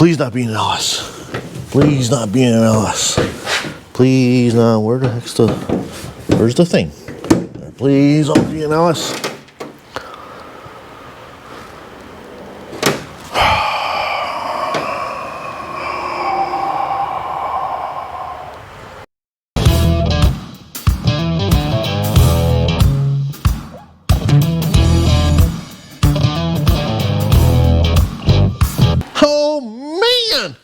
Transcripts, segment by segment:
Please not be an LS. Please not be an LS. Please not. Where the heck's the... Where's the thing? Please don't be an LS. Oh man!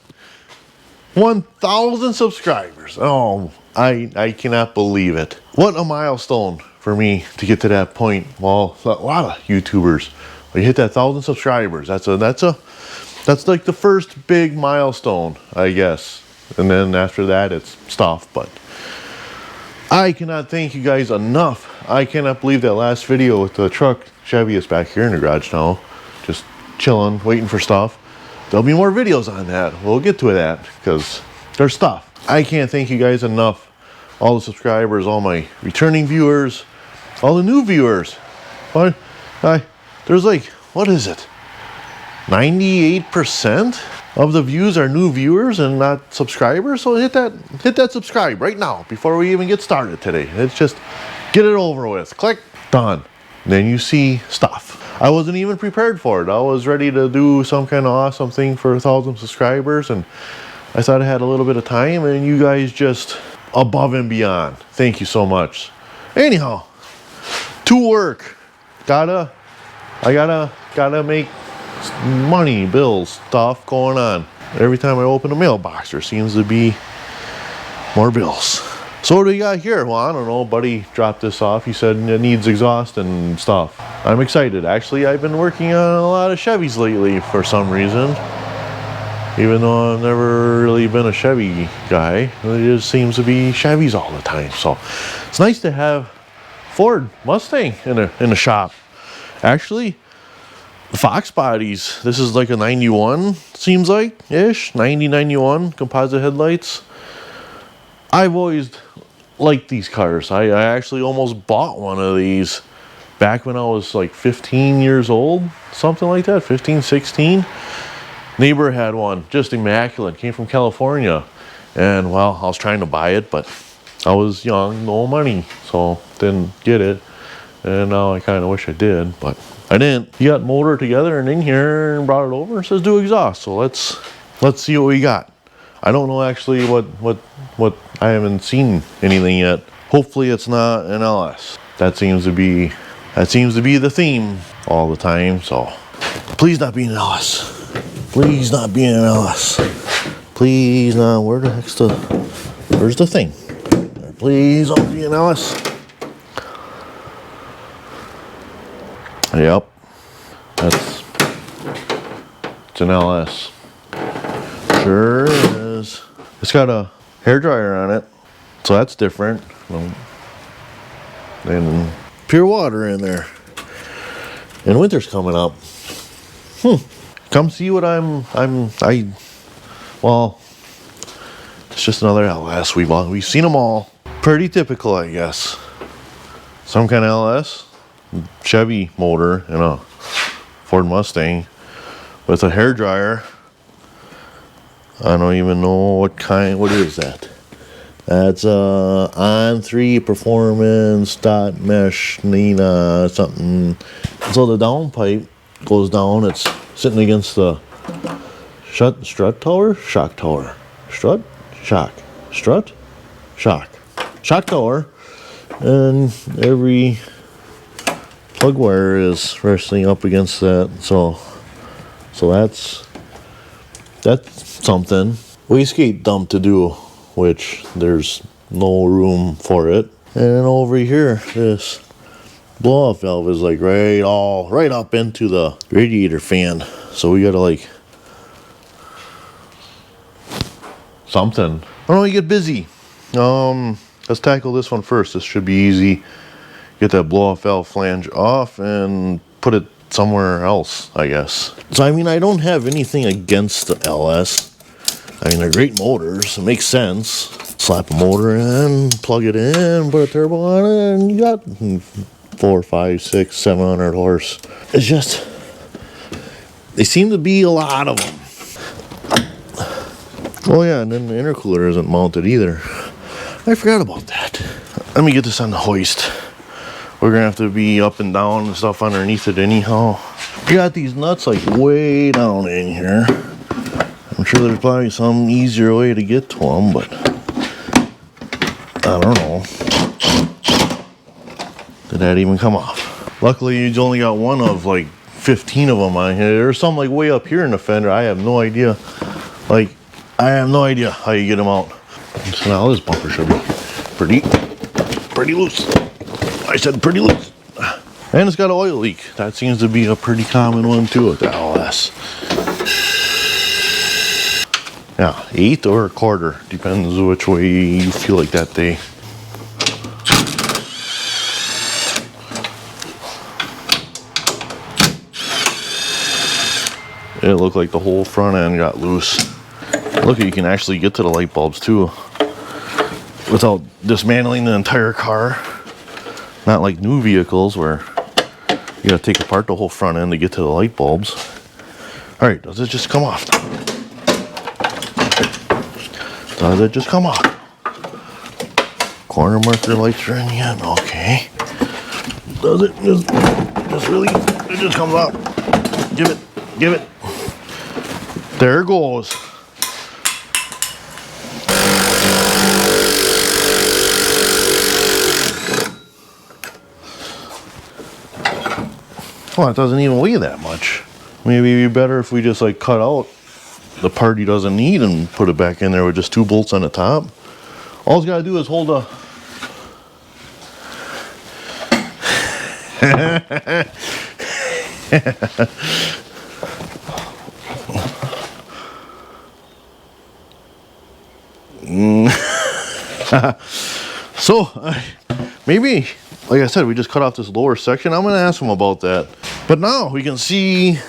1,000 subscribers. Oh, I cannot believe it. What a milestone for me to get to that point. Well, a lot of YouTubers, when you hit that 1,000 subscribers, that's like the first big milestone, I guess. And then after that, it's stuff. But I cannot thank you guys enough. I cannot believe that last video with the truck. Chevy is back here in the garage now, just chilling, waiting for stuff. There'll be more videos on that. We'll get to that because there's stuff. I can't thank you guys enough. All the subscribers, all my returning viewers, all the new viewers. What? There's like, what is it? 98% of the views are new viewers and not subscribers. So hit that subscribe right now before we even get started today. It's just get it over with. Click, done. Then you see stuff. I wasn't even prepared for it. I was ready to do some kind of awesome thing for 1,000 subscribers, and I thought I had a little bit of time, and you guys just above and beyond. Thank you so much. Anyhow, to work. I gotta make money, bills, stuff going on. Every time I open a mailbox, there seems to be more bills. So what do we got here? Well, I don't know. Buddy dropped this off. He said it needs exhaust and stuff. I'm excited. Actually, I've been working on a lot of Chevys lately for some reason. Even though I've never really been a Chevy guy, it just seems to be Chevys all the time. So it's nice to have Ford Mustang in the shop. Actually, Fox bodies. This is like a 91, seems like, ish. 91 composite headlights. I've always liked these cars. I actually almost bought one of these back when I was like 15 years old, something like that, 15, 16. Neighbor had one, just immaculate, came from California. And well, I was trying to buy it, but I was young, no money, so didn't get it. And now I kind of wish I did, but I didn't. He got motor together and in here and brought it over and says do exhaust. So let's see what we got. I don't know actually what I haven't seen anything yet. Hopefully it's not an LS. That seems to be the theme all the time. So please not be an LS. Please not be an LS. Please not. Where the heck's where's the thing? Please don't be an LS. Yep. It's an LS. Sure is. It's got a hairdryer on it, so that's different. And pure water in there. And winter's coming up. Come see what well, it's just another LS we bought. We've seen them all. Pretty typical, I guess. Some kind of LS, Chevy motor, and a Ford Mustang with a hairdryer. I don't even know what is that? That's on 3 performance dot mesh Nina something. So the downpipe goes down. It's sitting against the shock tower, and every plug wire is resting up against that. So that's something. Wastegate dump to do, which there's no room for it. And then over here, this blow-off valve is like right up into the radiator fan. So we gotta like something. I don't know, you get busy. Let's tackle this one first. This should be easy. Get that blow-off valve flange off and put it somewhere else, I guess. So I mean, I don't have anything against the LS. I mean, they're great motors. It makes sense. Slap a motor in, plug it in, put a turbo on it, and you got 4, 5, 6, 700 horse. It's just, they seem to be a lot of them. Oh yeah, and then the intercooler isn't mounted either. I forgot about that. Let me get this on the hoist. We're gonna have to be up and down and stuff underneath it anyhow. We got these nuts like way down in here. I'm sure there's probably some easier way to get to them, but I don't know. Did that even come off? Luckily, you only got one of like 15 of them on here. There's some like way up here in the fender. I have no idea. Like, I have no idea how you get them out. So now this bumper should be pretty loose. I said pretty loose. And it's got an oil leak. That seems to be a pretty common one too with the LS. Yeah, 1/8 or 1/4. Depends which way you feel like that day. It looked like the whole front end got loose. Look, you can actually get to the light bulbs too without dismantling the entire car. Not like new vehicles where you gotta take apart the whole front end to get to the light bulbs. All right, does it just come off? Does it just come off? Corner marker lights are in yet? Okay. Does it just really, it just comes off. Give it. There it goes. Well, it doesn't even weigh that much. Maybe it'd be better if we just like cut out the part he doesn't need and put it back in there with just 2 bolts on the top. All he's got to do is hold a... So, maybe, like I said, we just cut off this lower section. I'm going to ask him about that. But now we can see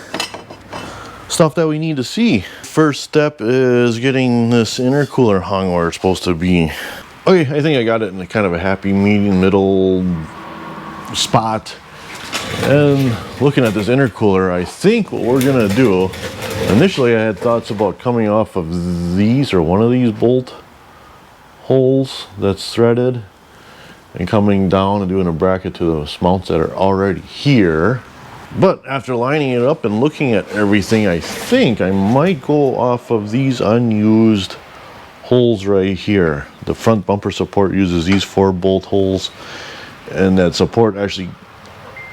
stuff that we need to see. First step is getting this intercooler hung where it's supposed to be. Okay, I think I got it in a kind of a happy medium middle spot. And looking at this intercooler, I think what we're going to do, initially I had thoughts about coming off of these or one of these bolt holes that's threaded and coming down and doing a bracket to those mounts that are already here. But after lining it up and looking at everything, I think I might go off of these unused holes right here. The front bumper support uses these 4 bolt holes, and that support actually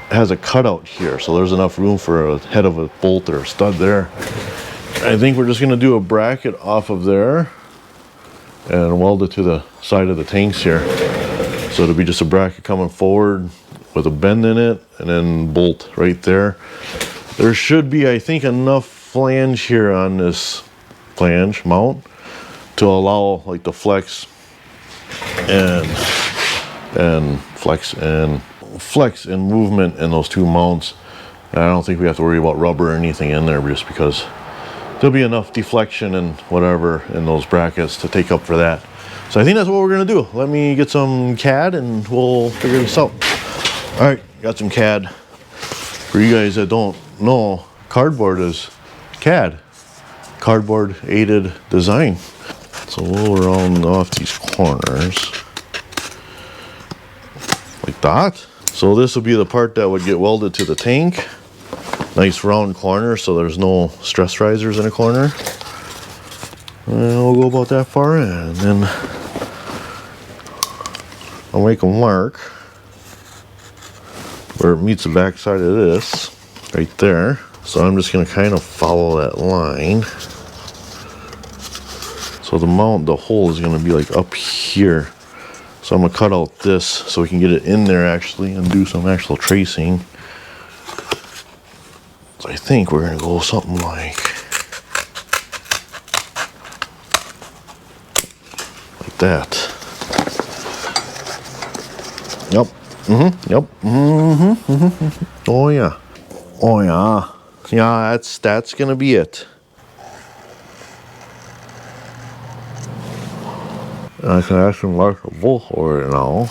has a cutout here, so there's enough room for a head of a bolt or a stud there. I think we're just going to do a bracket off of there and weld it to the side of the tanks here. So it'll be just a bracket coming forward with a bend in it and then bolt right there. There should be, I think, enough flange here on this flange mount to allow like the flex and flex and movement in those 2 mounts. And I don't think we have to worry about rubber or anything in there, just because there'll be enough deflection and whatever in those brackets to take up for that. So I think that's what we're gonna do. Let me get some CAD and we'll figure this out. All right, got some CAD. For you guys that don't know, cardboard is CAD, cardboard aided design. So we'll round off these corners like that. So this will be the part that would get welded to the tank. Nice round corner, so there's no stress risers in the corner. And we'll go about that far in, and then I'll make a mark where it meets the back side of this, right there. So I'm just gonna kind of follow that line. So the mount, the hole is gonna be like up here. So I'm gonna cut out this so we can get it in there actually and do some actual tracing. So I think we're gonna go something like that. Yep. Yep. Oh yeah. Oh yeah. Yeah, that's gonna be it. I can actually mark a bolt for it now.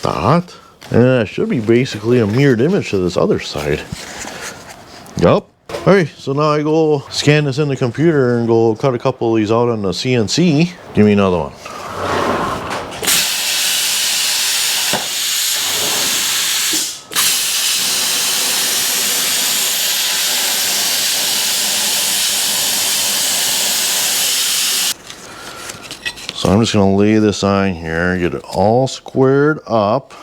that. And that should be basically a mirrored image to this other side. Yup. Alright, so now I go scan this in the computer and go cut a couple of these out on the CNC. Give me another one. So I'm just going to lay this on here, get it all squared up.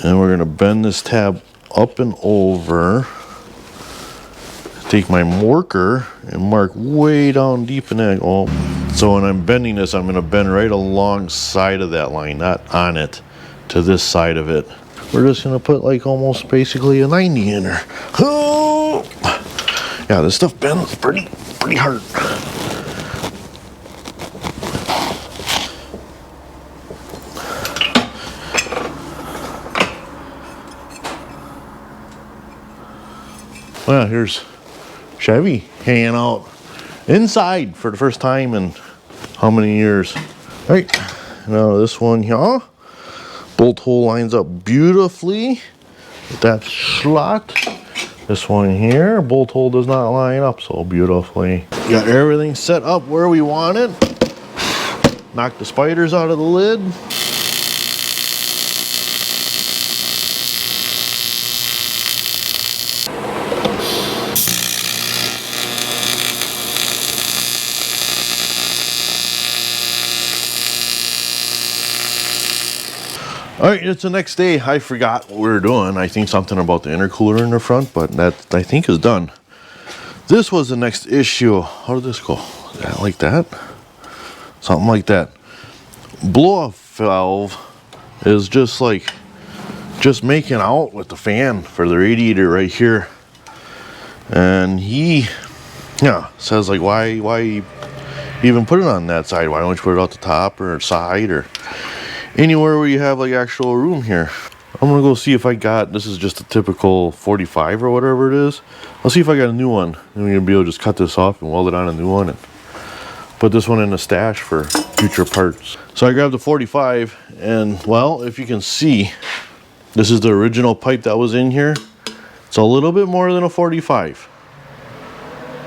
And we're going to bend this tab up and over. Take my marker and mark way down deep in that. Oh, so when I'm bending this, I'm going to bend right alongside of that line, not on it, to this side of it. We're just going to put like almost basically a 90 in there. Oh! Yeah, this stuff bends pretty hard. Well, here's Chevy hanging out inside for the first time in how many years. All right, now this one here, bolt hole lines up beautifully with that slot. This one here, bolt hole does not line up so beautifully. Got everything set up where we want it. Knock the spiders out of the lid. All right, it's the next day. I forgot what we were doing. I think something about the intercooler in the front, but that I think is done. This was the next issue. How did this go? Yeah, like that? Something like that. Blow-off valve is just making out with the fan for the radiator right here. And he, says like, why even put it on that side? Why don't you put it out the top or side or anywhere where you have like actual room here? I'm gonna go see if I got, this is just a typical 45 or whatever it is. I'll see if I got a new one. And we're gonna be able to just cut this off and weld it on a new one and put this one in the stash for future parts. So I grabbed the 45 and, well, if you can see, this is the original pipe that was in here. It's a little bit more than a 45.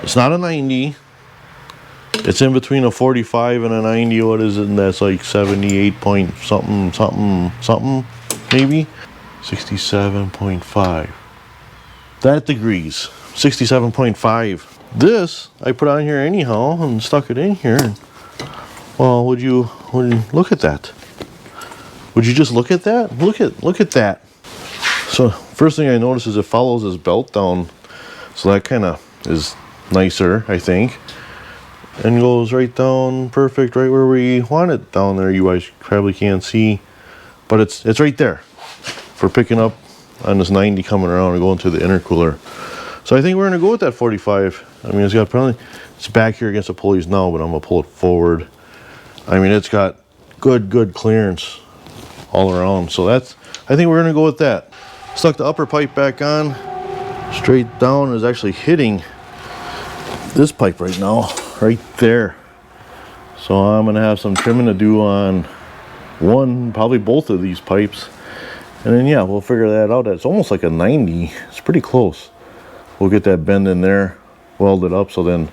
It's not a 90. It's in between a 45 and a 90. What is it? And that's like 78 point something, maybe 67.5. That degrees, 67.5. This I put on here anyhow and stuck it in here. Well, would you look at that? Would you just look at that? Look at that. So first thing I notice is it follows this belt down, so that kind of is nicer, I think. And goes right down perfect right where we want it down there. You guys probably can't see, but it's right there for picking up on this 90 coming around and going to the intercooler. So I think we're gonna go with that 45. I mean, it's back here against the pulleys now, but I'm gonna pull it forward. I mean, it's got good clearance all around. So I think we're gonna go with that. Stuck the upper pipe back on. Straight down is actually hitting this pipe right now. Right there. So I'm gonna have some trimming to do on one, probably both of these pipes, and then yeah, we'll figure that out. It's almost like a 90. It's pretty close. We'll get that bend in there, weld it up, so then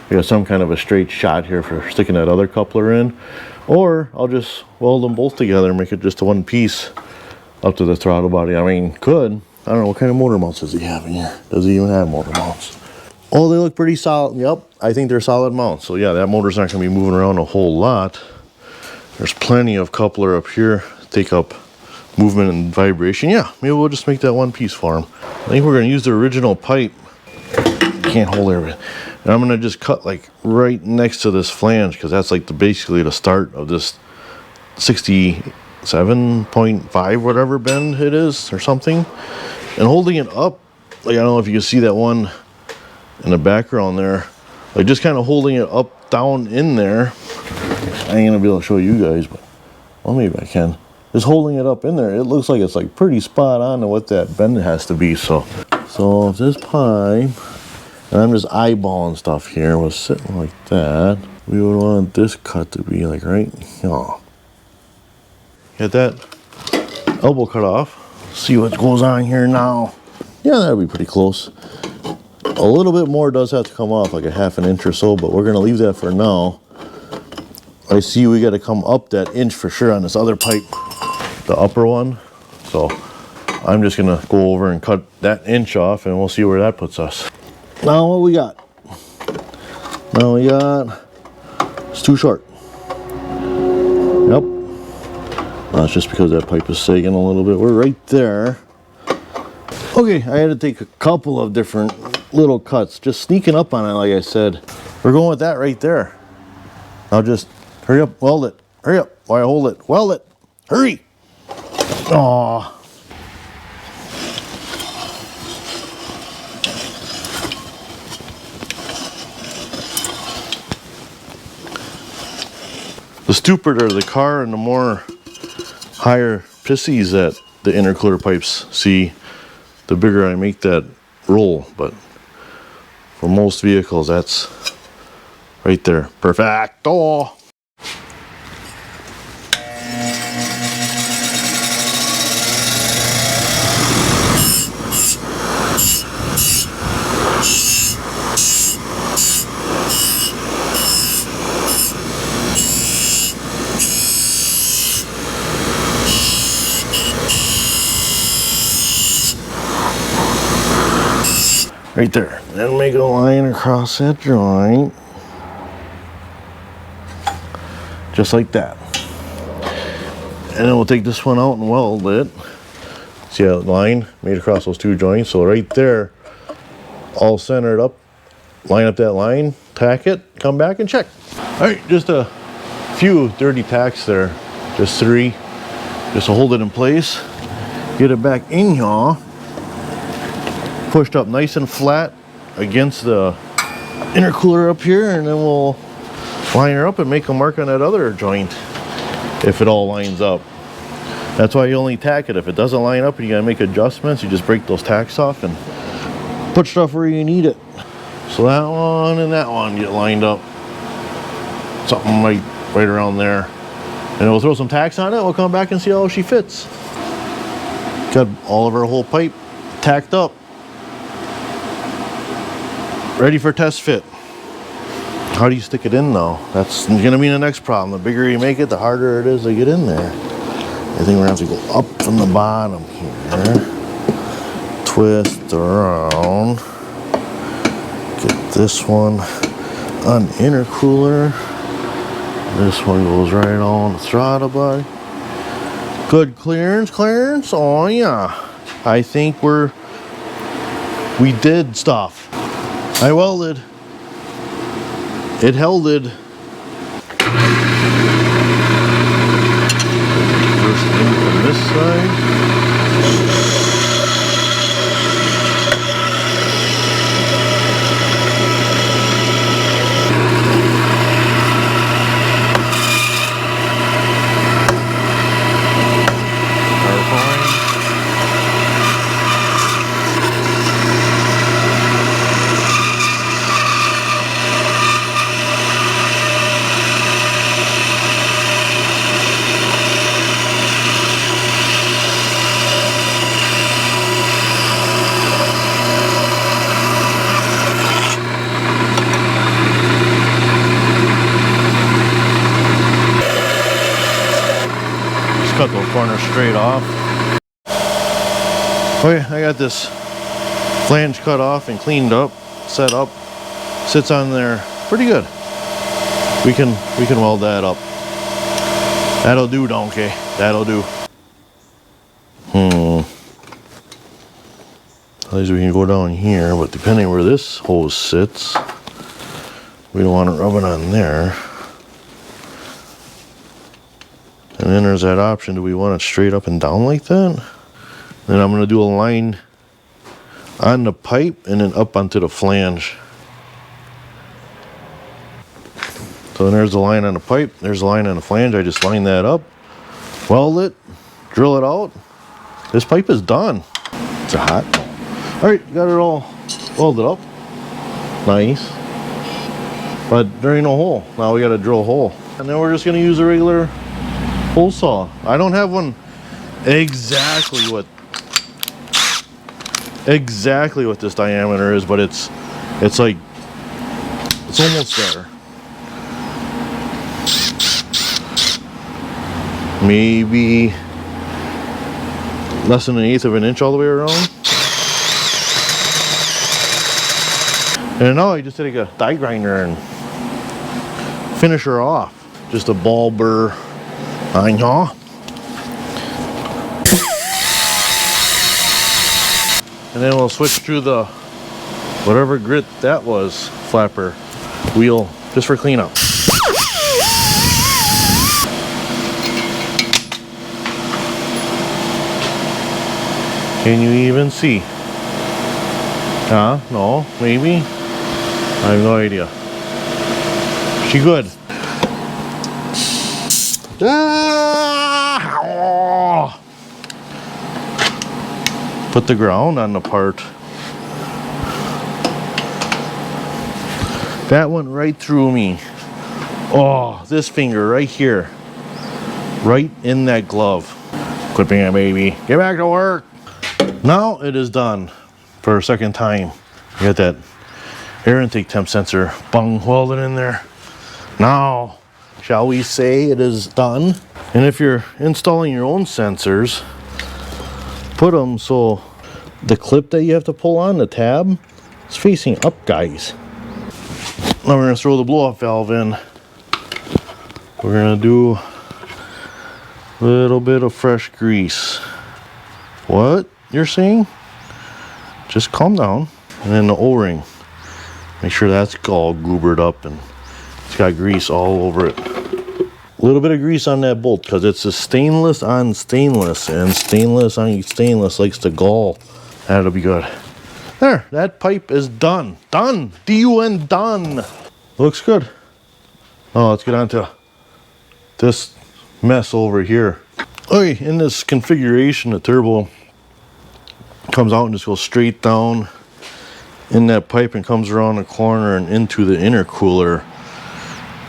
we have some kind of a straight shot here for sticking that other coupler in, or I'll just weld them both together and make it just a one piece up to the throttle body. I mean, I don't know what kind of motor mounts does he have in here. Does he even have motor mounts? Oh, they look pretty solid. Yep, I think they're solid mounts. So yeah, that motor's not going to be moving around a whole lot. There's plenty of coupler up here. Take up movement and vibration. Yeah, maybe we'll just make that one piece for him. I think we're going to use the original pipe. Can't hold everything. And I'm going to just cut like right next to this flange, because that's like basically the start of this 67.5 whatever bend it is or something. And holding it up, like I don't know if you can see that one in the background there, like just kind of holding it up down in there. I ain't gonna be able to show you guys, but well, maybe I can. Just holding it up in there, it looks like it's like pretty spot on to what that bend has to be. So if this pipe, and I'm just eyeballing stuff here, was sitting like that, we would want this cut to be like right here. Get that elbow cut off. See what goes on here now. Yeah, that'll be pretty close. A little bit more does have to come off, like a ½ an inch or so, but we're gonna leave that for now. I see we gotta come up that inch for sure on this other pipe, the upper one. So I'm just gonna go over and cut that inch off and we'll see where that puts us. Now what we got? Now we got, it's too short. Yep. That's just because that pipe is sagging a little bit. We're right there. Okay, I had to take a couple of different little cuts, just sneaking up on it, like I said. We're going with that right there. Now just hurry up, weld it. Hurry up, while I hold it. Weld it. Hurry. Aww. The stupider the car and the more higher pissies that the intercooler pipes see, the bigger I make that roll. But for most vehicles, that's right there. Perfecto. Right there. Then make a line across that joint. Just like that. And then we'll take this one out and weld it. See that line made across those two joints? So right there, all centered up. Line up that line, tack it, come back and check. All right, just a few dirty tacks there. Just 3. Just to hold it in place. Get it back in here. Pushed up nice and flat against the intercooler up here, and then we'll line her up and make a mark on that other joint if it all lines up. That's why you only tack it. If it doesn't line up and you gotta make adjustments, you just break those tacks off and put stuff where you need it. So that one and that one get lined up. Something right around there. And we'll throw some tacks on it. We'll come back and see how she fits. Got all of our whole pipe tacked up. Ready for test fit. How do you stick it in though? That's gonna be the next problem. The bigger you make it, the harder it is to get in there. I think we're gonna have to go up from the bottom here. Twist around. Get this one on the intercooler. This one goes right on the throttle body. Good clearance. Oh yeah. I think we did stuff. I welded. It held it. First in from this side. Cut those corners straight off. Okay, I got this flange cut off and cleaned up, set up, sits on there pretty good. We can weld that up. That'll do, donkey. That'll do. At least we can go down here, but depending where this hose sits, we don't want it rubbing on there. And then there's that option, do we want it straight up and down like that? Then I'm gonna do a line on the pipe and then up onto the flange. So then there's the line on the pipe, there's the line on the flange. I just line that up, weld it, drill it out. This pipe is done. It's a hot. All right, got it all welded up. Nice. But there ain't no hole. Now we gotta drill a hole. And then we're just gonna use a regular hole saw. I don't have one exactly what this diameter is, but it's like, it's almost there. Maybe less than 1/8 of an inch all the way around. And now I just take a die grinder and finish her off. Just a ball burr. I know. And then we'll switch to the whatever grit that was flapper wheel just for cleanup. Can you even see? No, maybe. I have no idea. She good. Put the ground on the part. That went right through me. Oh, this finger right here. Right in that glove. Clipping it, baby. Get back to work. Now it is done for a second time. You got that air intake temp sensor bung welded in there. Now, shall we say it is done? And if you're installing your own sensors, put them so the clip that you have to pull on, the tab, is facing up, guys. Now we're going to throw the blow-off valve in. We're going to do a little bit of fresh grease. What you're saying? Just calm down. And then the O-ring. Make sure that's all goobered up and it's got grease all over it. A little bit of grease on that bolt because it's a stainless on stainless, and stainless on stainless likes to gall. That'll be good. There, that pipe is done. Done. D-U-N, done. Looks good. Oh, let's get on to this mess over here. Okay, in this configuration, the turbo comes out and just goes straight down in that pipe and comes around the corner and into the intercooler.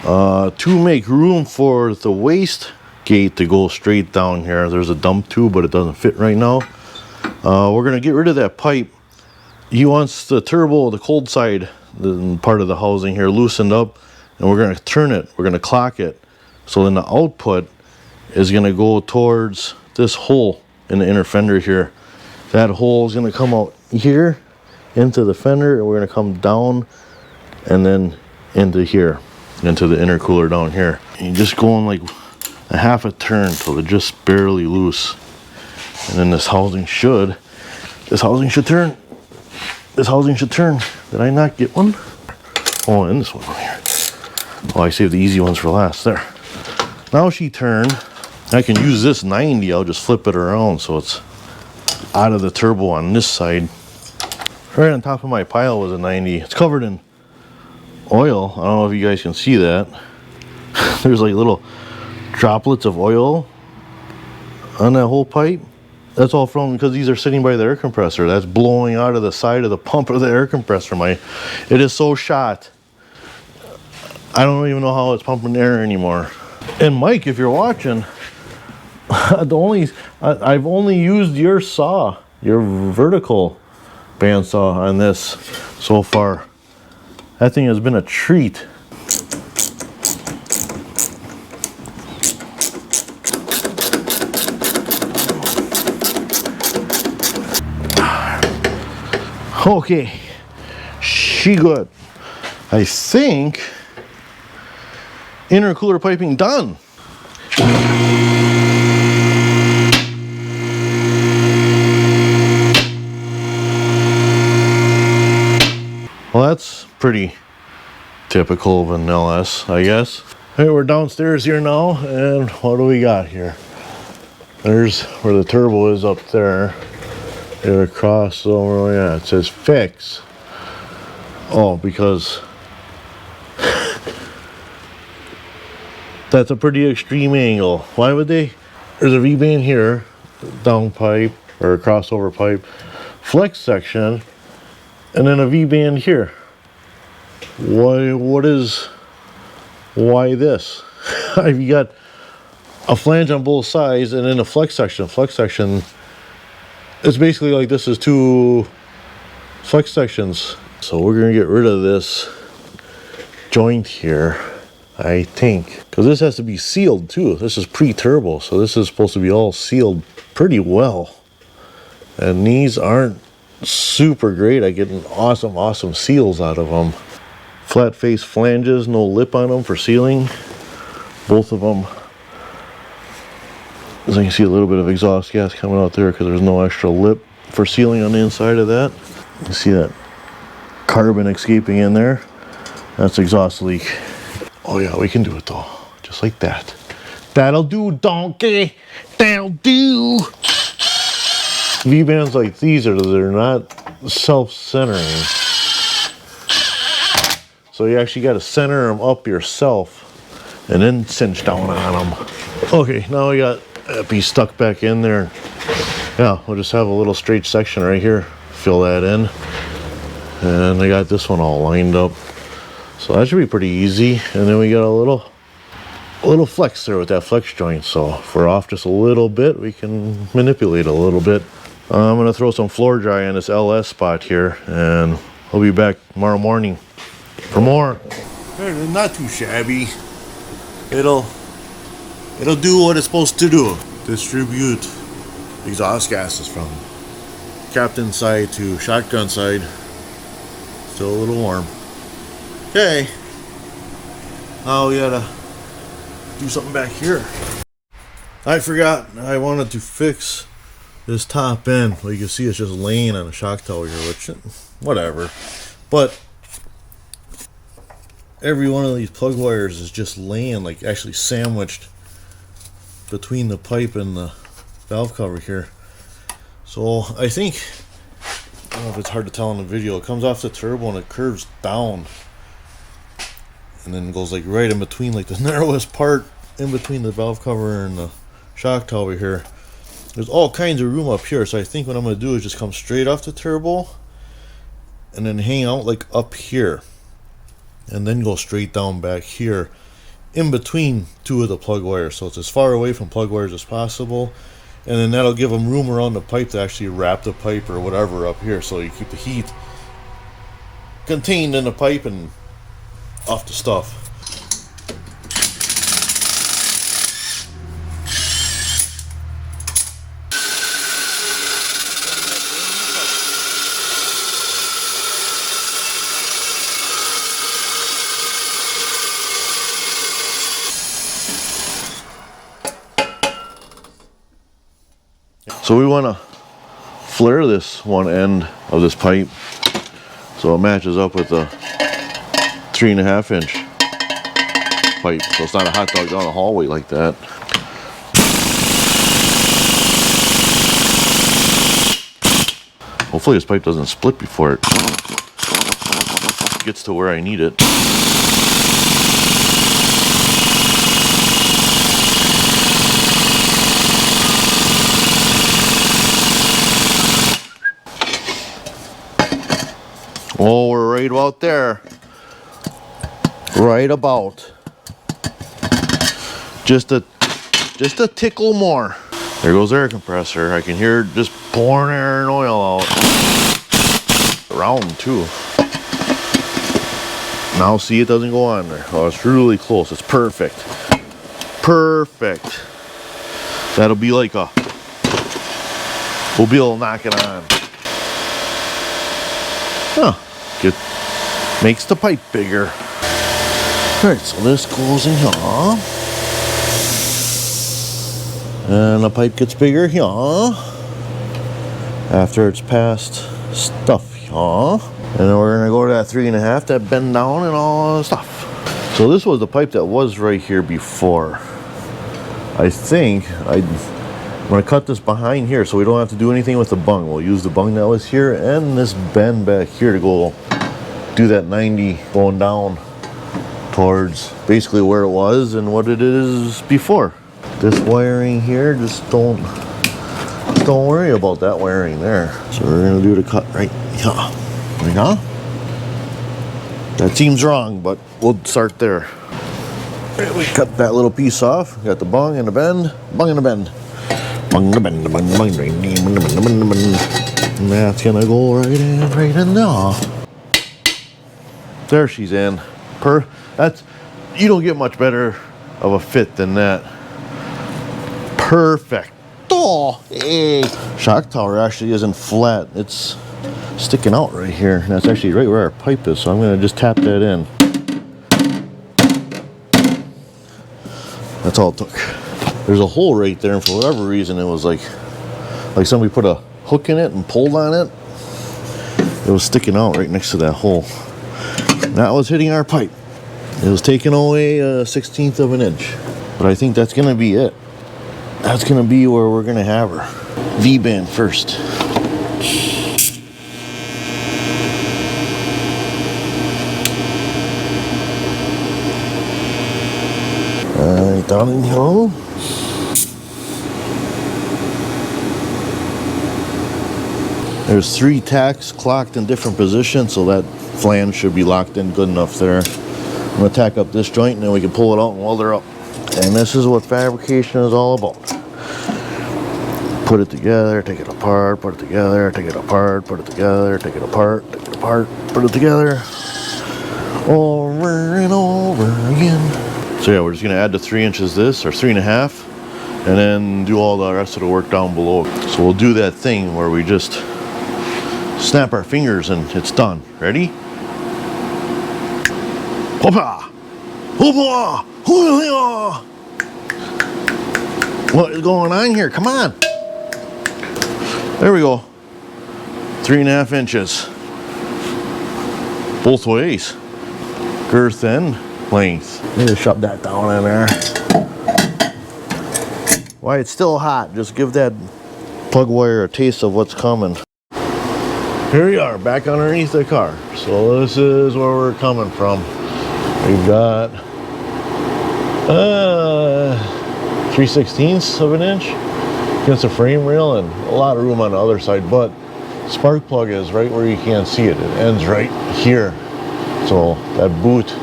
To make room for the waste gate to go straight down here, there's a dump tube, but it doesn't fit right now. We're going to get rid of that pipe. He wants the turbo, the cold side, the part of the housing here, loosened up, and we're going to turn it. We're going to clock it. So then the output is going to go towards this hole in the inner fender here. That hole is going to come out here into the fender, and we're going to come down and then into here, into the intercooler down here. And you just go on like a half a turn till they're just barely loose. And then this housing should turn. This housing should turn. Did I not get one? Oh, and this one over here. Oh, I saved the easy ones for last. There. Now she turned. I can use this 90. I'll just flip it around so it's out of the turbo on this side. Right on top of my pile was a 90. It's covered in oil. I don't know if you guys can see that. There's like little droplets of oil on that whole pipe. That's all from because these are sitting by the air compressor. That's blowing out of the side of the pump of the air compressor. It is so shot. I don't even know how it's pumping air anymore. And Mike, if you're watching, I've only used your saw, your vertical bandsaw on this so far. That thing has been a treat. Okay, she good. I think intercooler piping done. Well, that's pretty typical of an LS, I guess. Hey, we're downstairs here now, and what do we got here? There's where the turbo is up there. It across over, yeah, it says fix. Oh, because that's a pretty extreme angle. Why would they? There's a V-band here, downpipe or a crossover pipe, flex section, and then a V-band here. Why this? You got a flange on both sides, and then a flex section. Flex section, it's basically like this is 2 flex sections. So we're gonna get rid of this joint here, I think, because this has to be sealed too. This is pre-turbo, so this is supposed to be all sealed pretty well. And these aren't super great. I get an awesome seals out of them. Flat face flanges, no lip on them for sealing. Both of them. As you can see, a little bit of exhaust gas coming out there because there's no extra lip for sealing on the inside of that. You see that carbon escaping in there. That's exhaust leak. Oh yeah, we can do it though, just like that. That'll do, donkey. That'll do. V-bands like these they're not self-centering. So you actually got to center them up yourself and then cinch down on them. Okay, now we got that piece stuck back in there. Yeah, we'll just have a little straight section right here. Fill that in. And I got this one all lined up. So that should be pretty easy. And then we got a little flex there with that flex joint. So if we're off just a little bit, we can manipulate a little bit. I'm gonna throw some floor dry on this LS spot here, and I'll be back tomorrow morning for more. Not too shabby. It'll do what it's supposed to do. Distribute exhaust gases from captain side to shotgun side. Still a little warm. Okay. Now we gotta do something back here. I forgot I wanted to fix this top end. Well, you can see it's just laying on a shock tower here, which, whatever. But every one of these plug wires is just laying, like actually sandwiched between the pipe and the valve cover here. So I think, I don't know if it's hard to tell in the video, it comes off the turbo and it curves down and then goes like right in between, like the narrowest part in between the valve cover and the shock tower here. There's all kinds of room up here, so I think what I'm going to do is just come straight off the turbo and then hang out like up here and then go straight down back here in between 2 of the plug wires, so it's as far away from plug wires as possible, and then that'll give them room around the pipe to actually wrap the pipe or whatever up here, so you keep the heat contained in the pipe and off the stuff. So we want to flare this one end of this pipe so it matches up with the 3.5 inch pipe, so it's not a hot dog down the hallway like that. Hopefully this pipe doesn't split before it gets to where I need it. Oh, we're right about there. Right about. Just a tickle more. There goes the air compressor. I can hear it just pouring air and oil out. Round too. Now see, it doesn't go on there. Oh, it's really close. It's perfect. Perfect. That'll be like a, we'll be able to knock it on. Huh. Makes the pipe bigger. Alright, so this goes in here. And the pipe gets bigger here. After it's past stuff here. And then we're going to go to that 3.5, that bend down and all the stuff. So this was the pipe that was right here before. I think I'm going to cut this behind here so we don't have to do anything with the bung. We'll use the bung that was here and this bend back here to go do that 90 going down towards basically where it was and what it is before. This wiring here, just don't worry about that wiring there. So we're gonna do the cut right here. There we go. That seems wrong, but we'll start there. We cut that little piece off. We got the bung and the bend, bung and the bend. Bung the bend, bung the bung, and that's gonna go right in there. There she's in. That's, you don't get much better of a fit than that. Perfect. Oh, hey. Shock tower actually isn't flat. It's sticking out right here. That's actually right where our pipe is, so I'm gonna just tap that in. That's all it took. There's a hole right there, and for whatever reason it was like somebody put a hook in it and pulled on it. It was sticking out right next to that hole. And that was hitting our pipe. It was taking away a 1/16 of an inch. But I think that's gonna be it. That's gonna be where we're gonna have her. V-band first. Alright, down in here. There's 3 tacks clocked in different positions, so that flange should be locked in good enough there. I'm gonna tack up this joint and then we can pull it out and weld her up. And this is what fabrication is all about. Put it together, take it apart, put it together, take it apart, put it together, take it apart, take it apart, put it together. Over and over again. So yeah, we're just gonna add the 3 inches this, or 3.5, and then do all the rest of the work down below. So we'll do that thing where we just snap our fingers and it's done. Ready? Hoppa! Hoppa! Hoppa! What is going on here? Come on! There we go. 3.5 inches. Both ways. Girth and length. Let me shove that down in there. While it's still hot, just give that plug wire a taste of what's coming. Here we are, back underneath the car. So this is where we're coming from. We've got 3/16 of an inch against the frame rail and a lot of room on the other side, but spark plug is right where you can't see it. It ends right here. So that boot,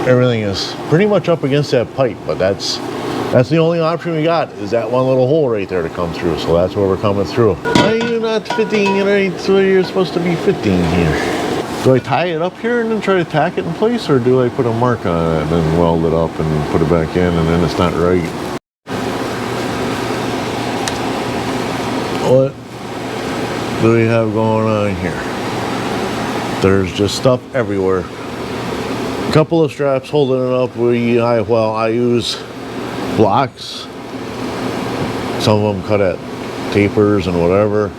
everything is pretty much up against that pipe, but that's the only option we got, is that one little hole right there to come through. So that's where we're coming through. Why are you not fitting it right where you're supposed to be fitting here? Do I tie it up here and then try to tack it in place, or do I put a mark on it and then weld it up and put it back in and then it's not right? What do we have going on here? There's just stuff everywhere. A couple of straps holding it up. I use blocks. Some of them cut at tapers and whatever.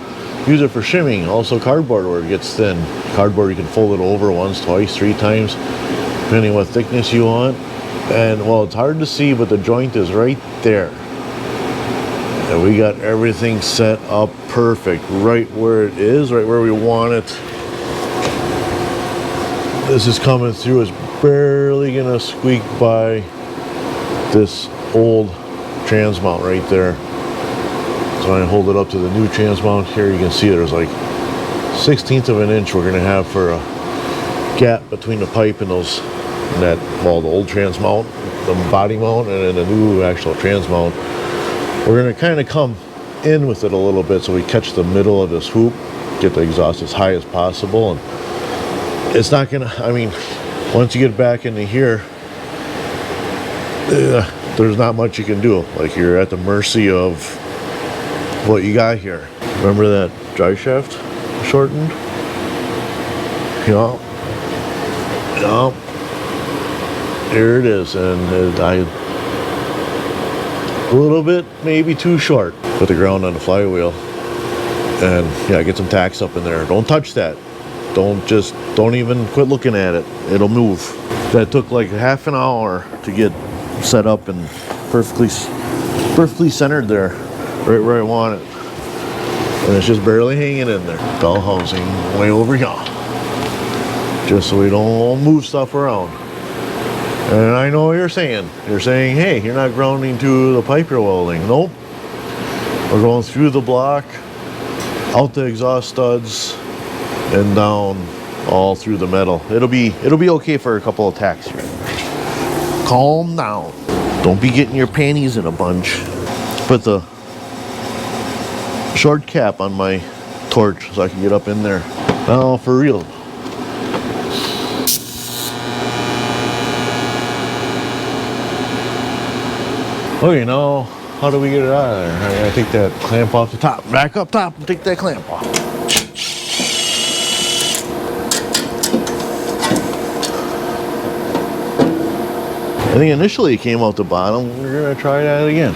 Use it for shimming. Also cardboard where it gets thin. Cardboard you can fold it over once, twice, 3 times, depending what thickness you want. And well, it's hard to see, but the joint is right there. And we got everything set up perfect, right where it is, right where we want it. This is coming through. It's barely gonna squeak by this old trans mount right there. So I hold it up to the new trans mount here. You can see there's like 1/16 of an inch we're gonna have for a gap between the pipe and the old trans mount, the body mount, and then the new actual trans mount. We're gonna kind of come in with it a little bit so we catch the middle of this hoop, get the exhaust as high as possible. And it's not gonna, I mean, once you get back into here, there's not much you can do. Like, you're at the mercy of what you got here. Remember that drive shaft shortened? Yeah. Here it is, and a little bit maybe too short. Put the ground on the flywheel, and yeah, get some tacks up in there. Don't touch that. Don't even quit looking at it. It'll move. That took like half an hour to get set up and perfectly centered there, right where I want it. And it's just barely hanging in there. Bell housing way over here, just so we don't move stuff around. And I know what you're saying. You're saying, hey, you're not grounding to the pipe you're welding. Nope. We're going through the block, out the exhaust studs, and down all through the metal. It'll be okay for a couple of tacks here. Calm down. Don't be getting your panties in a bunch. Put the short cap on my torch so I can get up in there. Now for real. Okay, now how do we get it out of there? I gotta take that clamp off the top. Back up top and take that clamp off. I think initially it came out the bottom. We're gonna try that again.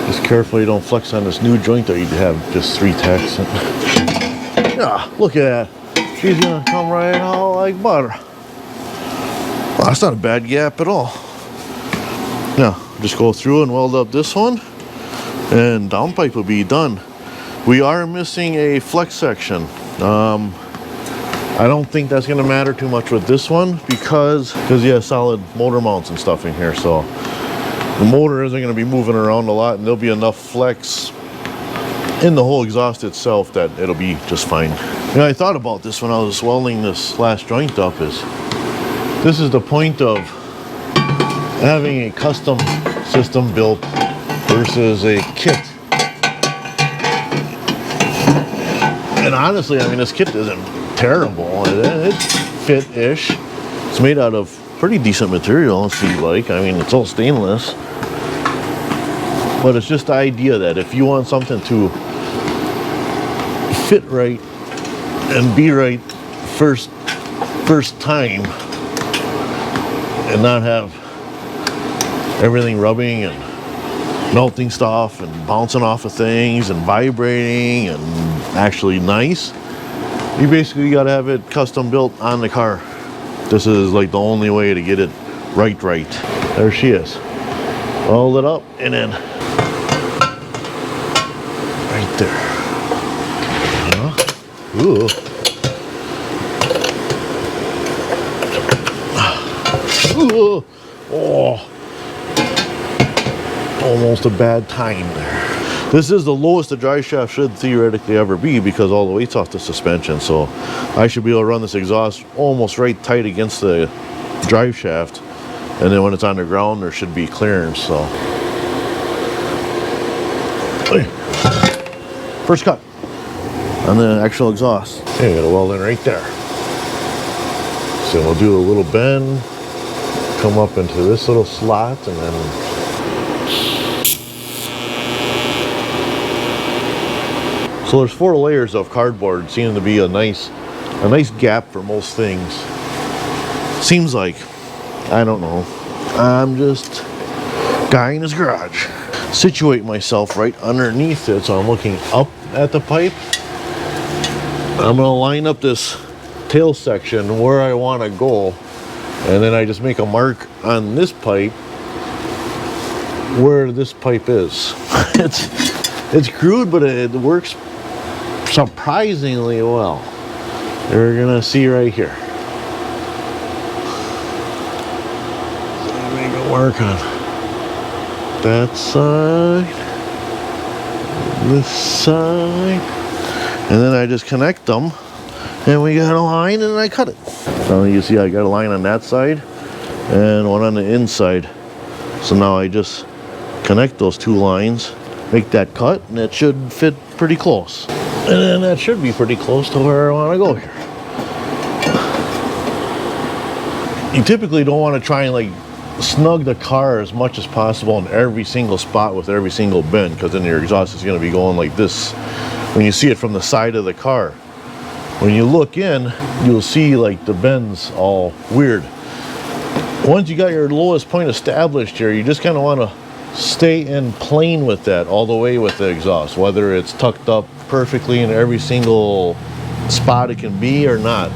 Just carefully don't flex on this new joint that you have just 3 tacks. Ah, look at that. She's gonna come right out like butter. Well, that's not a bad gap at all. Now, just go through and weld up this one, and downpipe will be done. We are missing a flex section. I don't think that's going to matter too much with this one because you have solid motor mounts and stuff in here, so the motor isn't going to be moving around a lot, and there'll be enough flex in the whole exhaust itself that it'll be just fine. You know, I thought about this when I was welding this last joint up, is this is the point of having a custom system built versus a kit. And honestly, I mean, this kit isn't terrible. It's fit-ish. It's made out of pretty decent material, it seems like. I mean, it's all stainless. But it's just the idea that if you want something to fit right and be right first time and not have everything rubbing and melting stuff and bouncing off of things and vibrating and actually nice, you basically got to have it custom built on the car. This is like the only way to get it right. There she is. Weld it up and then right there. Ooh. Ooh. Oh. Almost a bad time there. This is the lowest the drive shaft should theoretically ever be because all the weight's off the suspension, so I should be able to run this exhaust almost right tight against the drive shaft, and then when it's on the ground there should be clearance. So first cut on the actual exhaust. Okay, got a weld in right there. So we'll do a little bend, come up into this little slot, and then so there's 4 layers of cardboard. Seems to be a nice gap for most things. Seems like. I don't know. I'm just guy in his garage. Situate myself right underneath it so I'm looking up at the pipe. I'm gonna line up this tail section where I want to go, and then I just make a mark on this pipe where this pipe is. It's crude, but it works surprisingly well. You're gonna see right here. So make a mark on that side, this side, and then I just connect them, and we got a line, and I cut it. So you see I got a line on that side and one on the inside. So now I just connect those 2 lines, make that cut, and it should fit pretty close. And then that should be pretty close to where I want to go here. You typically don't want to try and like snug the car as much as possible in every single spot with every single bend, because then your exhaust is going to be going like this when you see it from the side of the car. When you look in, you'll see like the bends all weird. Once you got your lowest point established here, you just kind of want to stay in plane with that all the way with the exhaust, whether it's tucked up perfectly in every single spot it can be or not.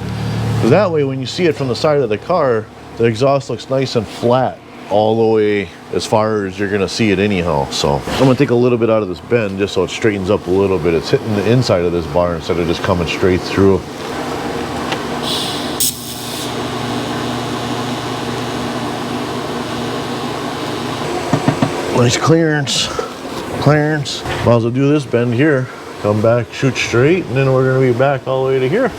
That way when you see it from the side of the car, the exhaust looks nice and flat all the way as far as you're gonna see it anyhow. So I'm gonna take a little bit out of this bend just so it straightens up a little bit. It's hitting the inside of this bar instead of just coming straight through. Nice clearance. Might as well do this bend here, come back, shoot straight, and then we're gonna be back all the way to here.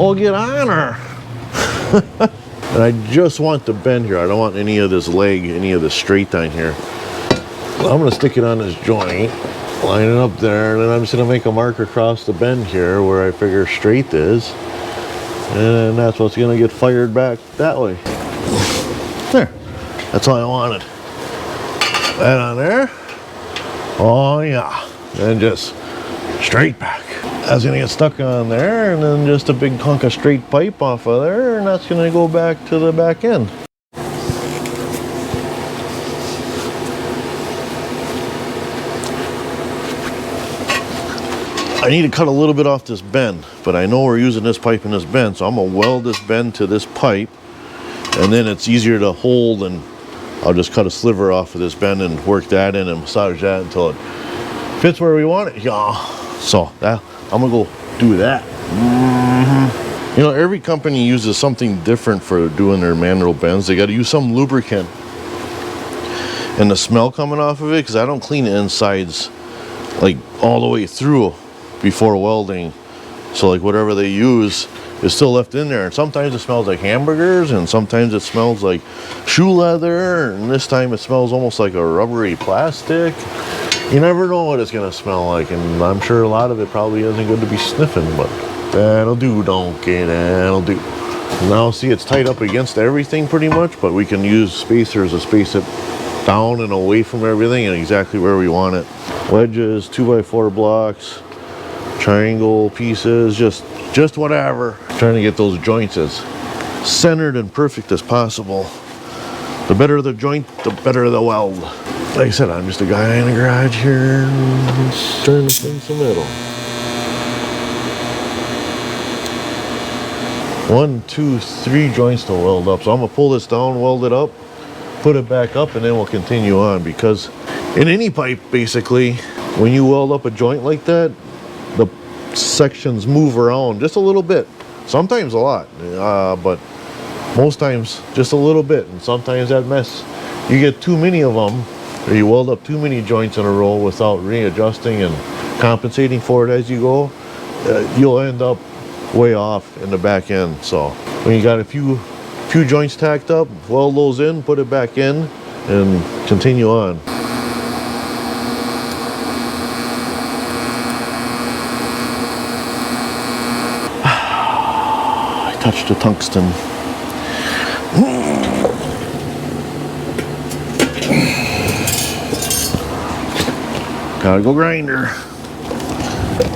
Oh, get on her. And I just want the bend here. I don't want any of this leg, any of the straight down here. I'm gonna stick it on this joint, line it up there, and then I'm just gonna make a mark across the bend here where I figure straight is. And that's what's gonna get fired back that way. There, that's all I wanted. That on there. Oh yeah, and just straight back. That's gonna get stuck on there, and then just a big hunk of straight pipe off of there, and that's gonna go back to the back end. I need to cut a little bit off this bend, but I know we're using this pipe in this bend, so I'm gonna weld this bend to this pipe, and then it's easier to hold, and I'll just cut a sliver off of this bend and work that in and massage that until it fits where we want it. Yeah. So that, I'm gonna go do that. You know, every company uses something different for doing their manual bends. They got to use some lubricant, and the smell coming off of it, because I don't clean the insides like all the way through before welding, so like whatever they use is still left in there, and sometimes it smells like hamburgers, and sometimes it smells like shoe leather, and this time it smells almost like a rubbery plastic. You never know what it's gonna smell like, and I'm sure a lot of it probably isn't good to be sniffing, but that'll do, donkey, that'll do. Now see, it's tight up against everything pretty much, but we can use spacers to space it down and away from everything and exactly where we want it. Wedges, 2x4 blocks, triangle pieces, just whatever. Trying to get those joints as centered and perfect as possible. The better the joint, the better the weld. Like I said, I'm just a guy in the garage here trying to bring some metal. 1, 2, 3 joints to weld up. So I'm gonna pull this down, weld it up, put it back up, and then we'll continue on, because in any pipe, basically, when you weld up a joint like that, the sections move around just a little bit. Sometimes a lot, but most times just a little bit. And sometimes that mess, you get too many of them, or you weld up too many joints in a row without readjusting and compensating for it as you go, you'll end up way off in the back end. So when you got a few joints tacked up, weld those in, put it back in, and continue on. I touched the tungsten. Gotta go grinder.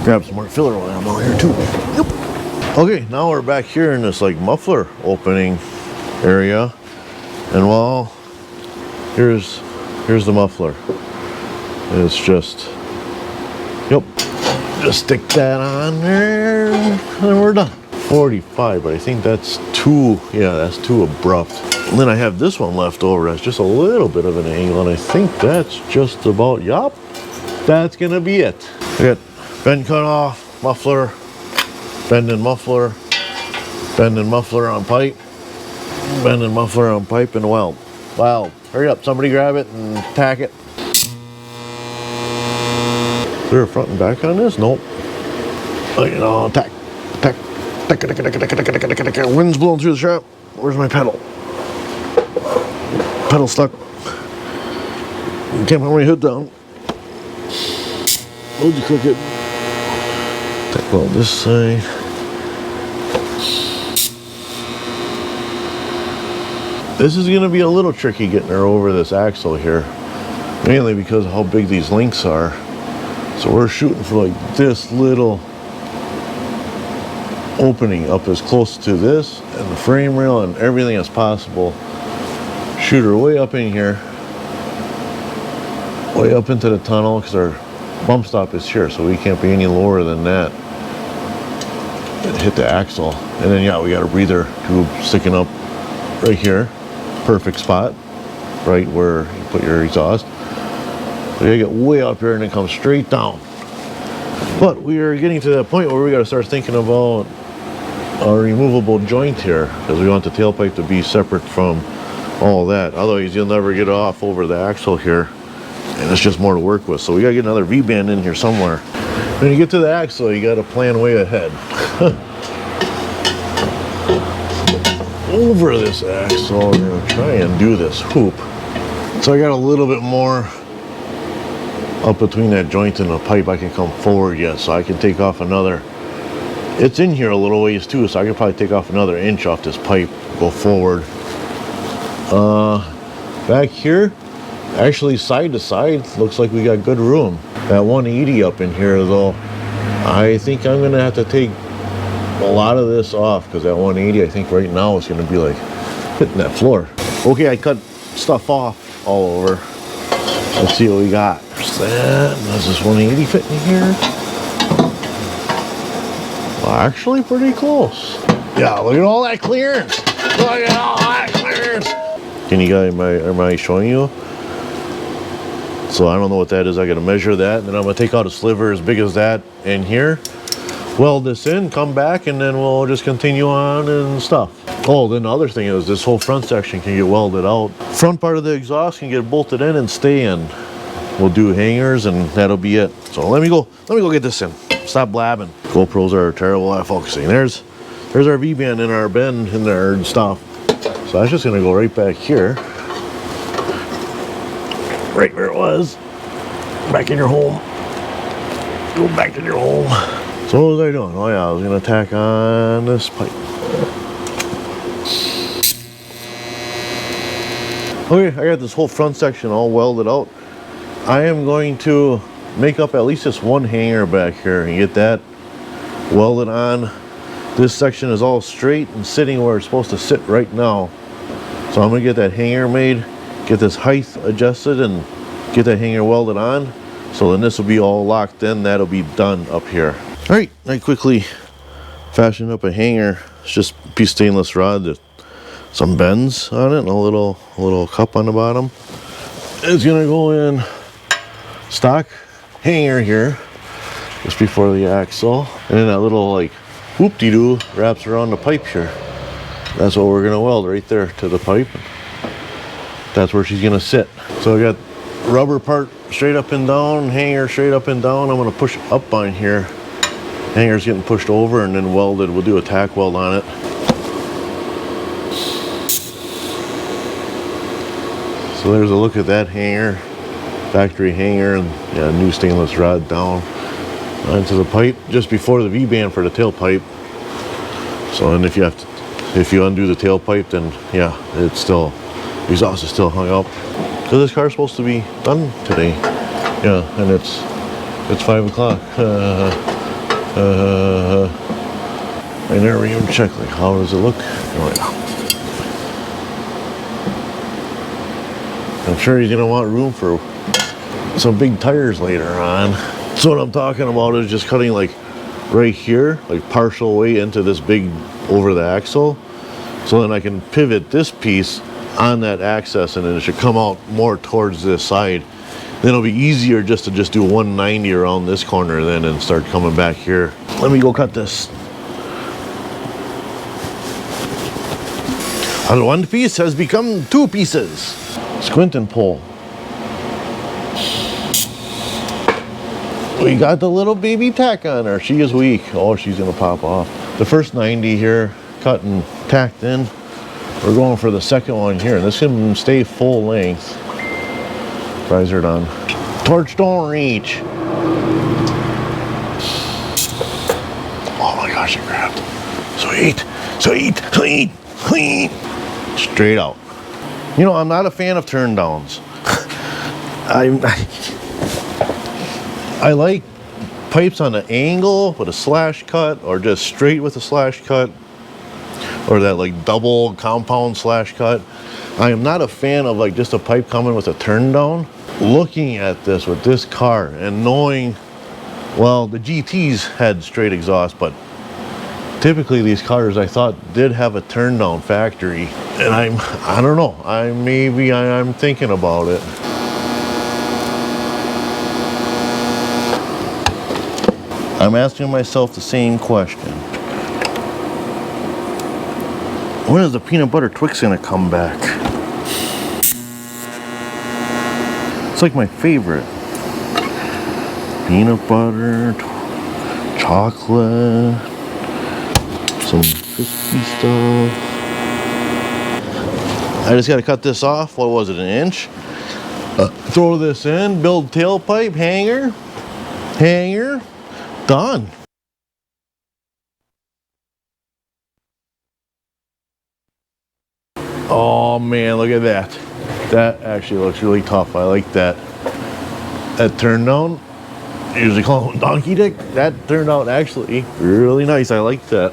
Grab some more filler while I'm out here too. Yep. Okay, now we're back here in this like muffler opening area, and well, here's the muffler. It's just, yep, just stick that on there, and we're done. 45, but I think that's too, yeah, that's too abrupt. And then I have this one left over. That's just a little bit of an angle, and I think that's just about, yup, that's gonna be it. I got bend cut off, muffler, bend and muffler on pipe, bend and muffler on pipe, and weld. Wow, hurry up, somebody grab it and tack it. Is there a front and back on this? Nope. Oh, you know, tack. Wind's blowing through the shop. Where's my pedal? Pedal stuck. Can't put my hood down. Load your crooked. Tack weld this side. This is gonna be a little tricky getting her over this axle here, mainly because of how big these links are. So we're shooting for like this little opening up as close to this and the frame rail and everything as possible. Shoot her way up in here, way up into the tunnel, because our bump stop is here, so we can't be any lower than that. And hit the axle, and then yeah, we got a breather tube sticking up right here, perfect spot, right where you put your exhaust. So you get way up here and then come straight down. But we are getting to that point where we got to start thinking about a removable joint here, because we want the tailpipe to be separate from all that. Otherwise you'll never get off over the axle here, and it's just more to work with. So we gotta get another V-band in here somewhere. When you get to the axle, you gotta plan way ahead. over this axle. I'm gonna try and do this hoop. So I got a little bit more up between that joint and the pipe. I can come forward yet, so I can take off another. It's in here a little ways too, so I could probably take off another inch off this pipe, go forward. Back here, actually side to side, looks like we got good room. That 180 up in here though, I think I'm gonna have to take a lot of this off, because that 180 I think right now is gonna be like hitting that floor. Okay, I cut stuff off all over. Let's see what we got. There's that. Does this 180 fit in here? Well, actually pretty close. Yeah, look at all that clearance. Look at all that clearance. Can you guys, am I showing you? So I don't know what that is. I gotta measure that, and then I'm gonna take out a sliver as big as that in here, weld this in, come back, and then we'll just continue on and stuff. Oh, then the other thing is this whole front section can get welded out. Front part of the exhaust can get bolted in and stay in. We'll do hangers and that'll be it. So let me go get this in. Stop blabbing. GoPros are terrible at focusing. There's our V-band in our bend in there and stuff. So that's just gonna go right back here. Right where it was. Back in your home. Go back in your home. So what was I doing? Oh yeah, I was gonna tack on this pipe. Okay, I got this whole front section all welded out. I am going to make up at least this one hanger back here and get that welded on. This section is all straight and sitting where it's supposed to sit right now. So I'm gonna get that hanger made, get this height adjusted, and get that hanger welded on. So then this will be all locked in. That'll be done up here. All right, I quickly fashioned up a hanger. It's just a piece of stainless rod, with some bends on it, and a little cup on the bottom. It's gonna go in stock hanger here, just before the axle, and then that little like whoop-de-doo wraps around the pipe here. That's what we're gonna weld right there to the pipe. That's where she's gonna sit. So I got rubber part straight up and down, hanger straight up and down. I'm gonna push up on here. Hanger's getting pushed over and then welded. We'll do a tack weld on it. So there's a look at that hanger, factory hanger, and yeah, new stainless rod down onto the pipe just before the V-band for the tailpipe. So, and if you undo the tailpipe, then yeah, it's still, the exhaust is still hung up. So this car's supposed to be done today. Yeah, and it's 5 o'clock. I never even check, like, how does it look? Oh, yeah. I'm sure he's gonna want room for some big tires later on. So what I'm talking about is just cutting like right here, like partial way into this big over the axle. So then I can pivot this piece on that axis, and then it should come out more towards this side. Then it'll be easier just to do 190 around this corner then and start coming back here. Let me go cut this. And one piece has become 2 pieces. Squint and pull. We got the little baby tack on her. She is weak. Oh, she's gonna pop off. The first 90 here, cut and tacked in. We're going for the second one here. This can stay full length. Riser done. Torch don't reach. Oh my gosh, it grabbed. Sweet, sweet, sweet, sweet. Straight out. You know, I'm not a fan of turn downs. I like pipes on an angle with a slash cut, or just straight with a slash cut, or that like double compound slash cut. I am not a fan of like just a pipe coming with a turn down. Looking at this with this car and knowing, well, the GTs had straight exhaust, but typically these cars I thought did have a turn down factory, and I don't know, I'm thinking about it. I'm asking myself the same question. When is the peanut butter Twix gonna come back? It's like my favorite. Peanut butter, chocolate, some crispy stuff. I just got to cut this off. What was it, an inch? Throw this in, build tailpipe, hanger, done. Oh man, look at that. That actually looks really tough. I like that. That turned down, usually call it donkey dick. That turned out actually really nice. I like that.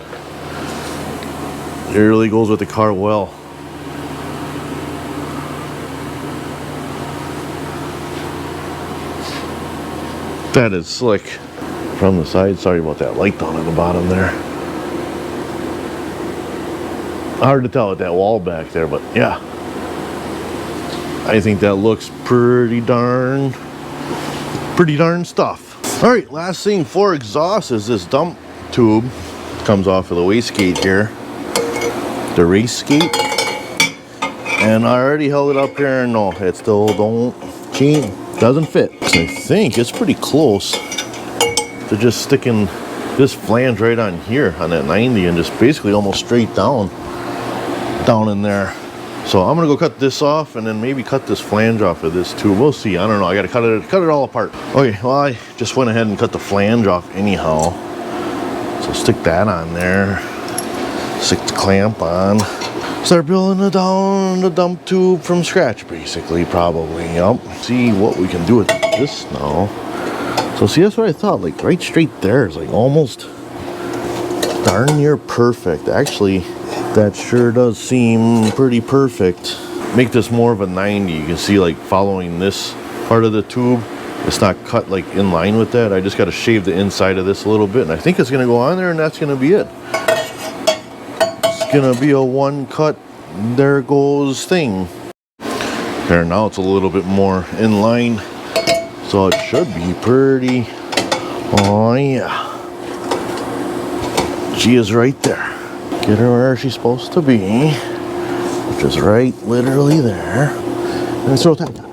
It really goes with the car well. That is slick from the side. Sorry about that light down at the bottom there. Hard to tell with that wall back there, but yeah. I think that looks pretty darn stuff. All right, last thing for exhaust is this dump tube. Comes off of the wastegate here. The race gate. And I already held it up here. No, it still doesn't fit. I think it's pretty close to just sticking this flange right on here on that 90 and just basically almost straight down in there. So I'm gonna go cut this off and then maybe cut this flange off of this too. We'll see. I don't know. I gotta cut it all apart. Okay, well I just went ahead and cut the flange off anyhow. So stick that on there. Stick the clamp on. Start building it down the dump tube from scratch, basically, probably. Yep. See what we can do with this now. So see, that's what I thought. Like right straight there is like almost darn near perfect. Actually, that sure does seem pretty perfect. Make this more of a 90. You can see like following this part of the tube. It's not cut like in line with that. I just got to shave the inside of this a little bit, and I think it's gonna go on there, and that's gonna be it. Gonna be a one cut, there goes thing. There, now it's a little bit more in line, so it should be pretty. Oh yeah, she is right there. Get her where she's supposed to be, which is right literally there. And throw that down.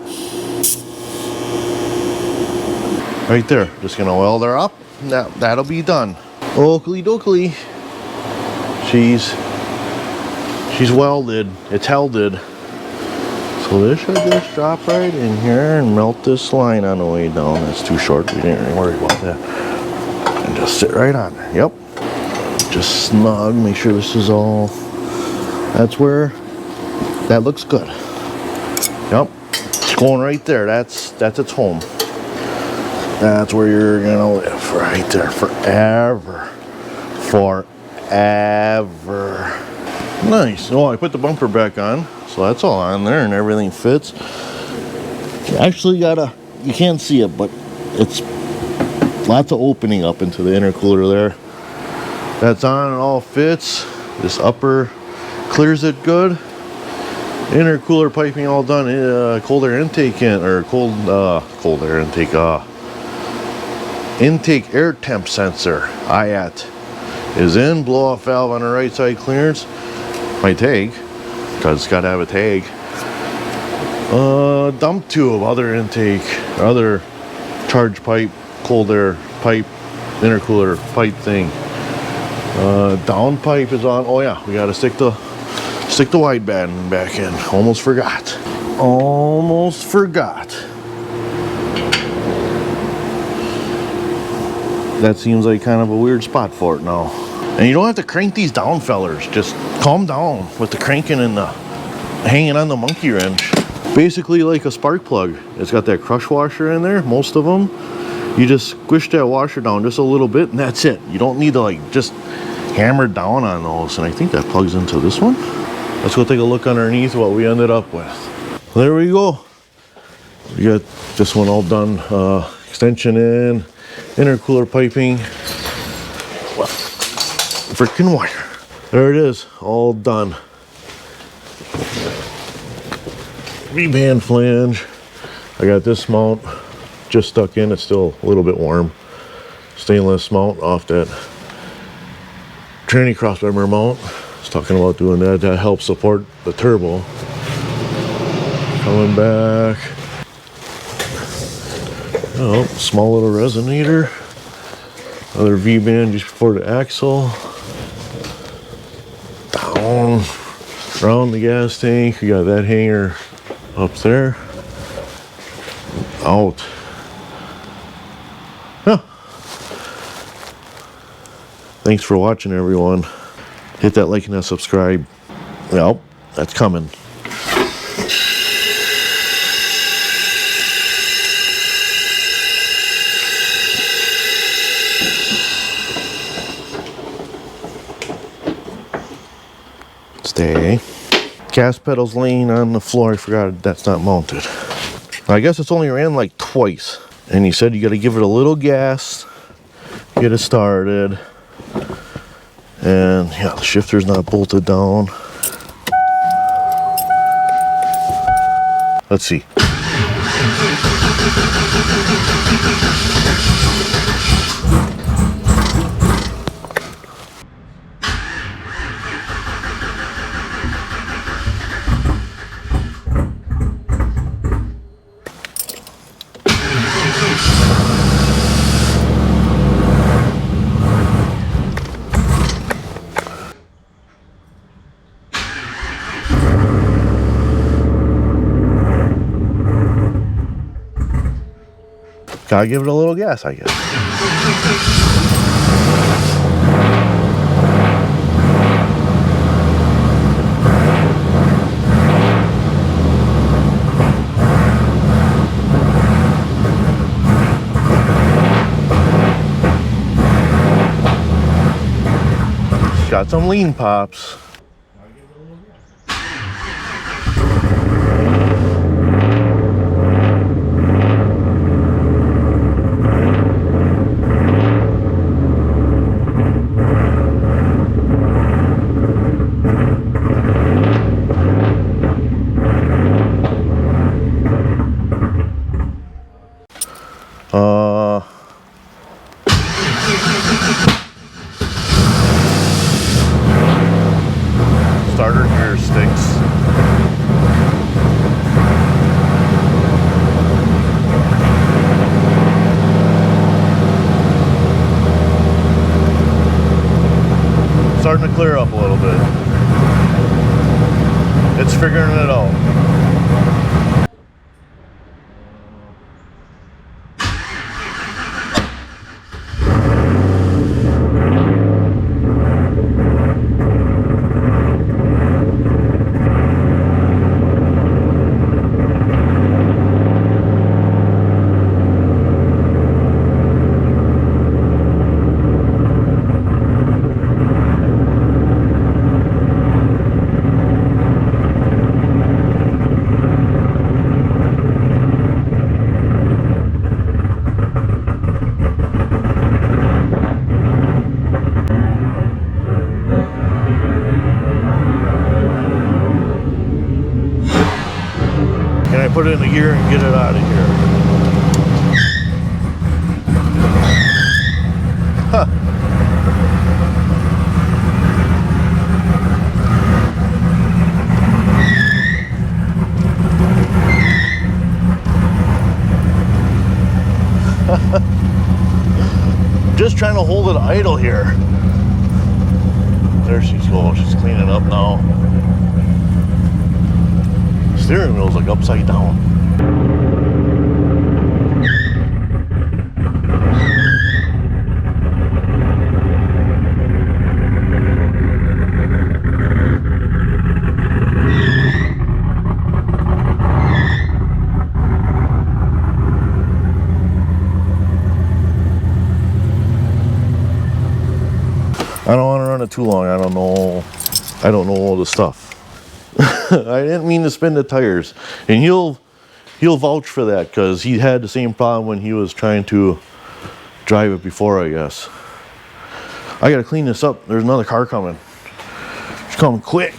Right there, just gonna weld her up. Now that'll be done. Oakley dokley. She's welded, it's helded. So this should just drop right in here and melt this line on the way down. That's too short, we didn't really worry about that. And just sit right on there, yep. Just snug, make sure this is all, that's where, that looks good. Yep, it's going right there, that's its home. That's where you're gonna live, right there, forever. Forever. Nice. Oh, I put the bumper back on, so that's all on there and everything fits. You actually gotta, you can't see it, but it's lots of opening up into the intercooler there. That's on, it all fits. This upper clears it good. Intercooler piping all done. Cold air intake in, or cold air intake, intake air temp sensor, IAT, is in. Blow off valve on the right side clearance. My tag, because it's got to have a tag. Dump tube, other intake, other charge pipe, cold air pipe, intercooler pipe thing. Downpipe is on. Oh yeah, we got to stick the wideband back in. Almost forgot. That seems like kind of a weird spot for it now. And you don't have to crank these down, fellers. Just calm down with the cranking and the hanging on the monkey wrench. Basically like a spark plug. It's got that crush washer in there, most of them. You just squish that washer down just a little bit and that's it. You don't need to like just hammer down on those. And I think that plugs into this one. Let's go take a look underneath what we ended up with. There we go. We got this one all done. Extension in, intercooler piping. Freaking wire. There it is, all done. V-band flange. I got this mount just stuck in. It's still a little bit warm. Stainless mount off that tranny crossmember mount. I was talking about doing that. That helps support the turbo. Coming back. Oh, small little resonator. Another V-band just before the axle. Down. Around the gas tank, we got that hanger up there. Out. Huh. Thanks for watching, everyone. Hit that like and that subscribe. Well, that's coming. Stay. Gas pedal's laying on the floor. I forgot that's not mounted. I guess it's only ran like twice. And he said you got to give it a little gas, get it started. And yeah, the shifter's not bolted down. Let's see. Gotta give it a little gas, I guess. Got some lean pops. Starter gear sticks. Starting to clear up a little bit. It's figuring it out. Put it in the gear and get it out of here. Huh. Just trying to hold it idle here. There she's going. She's cleaning up now. Steering wheel's like upside down. I don't want to run it too long. I don't know all the stuff. I didn't mean to spin the tires, and he'll vouch for that because he had the same problem when he was trying to drive it before, I guess. I gotta clean this up. There's another car coming. It's coming quick.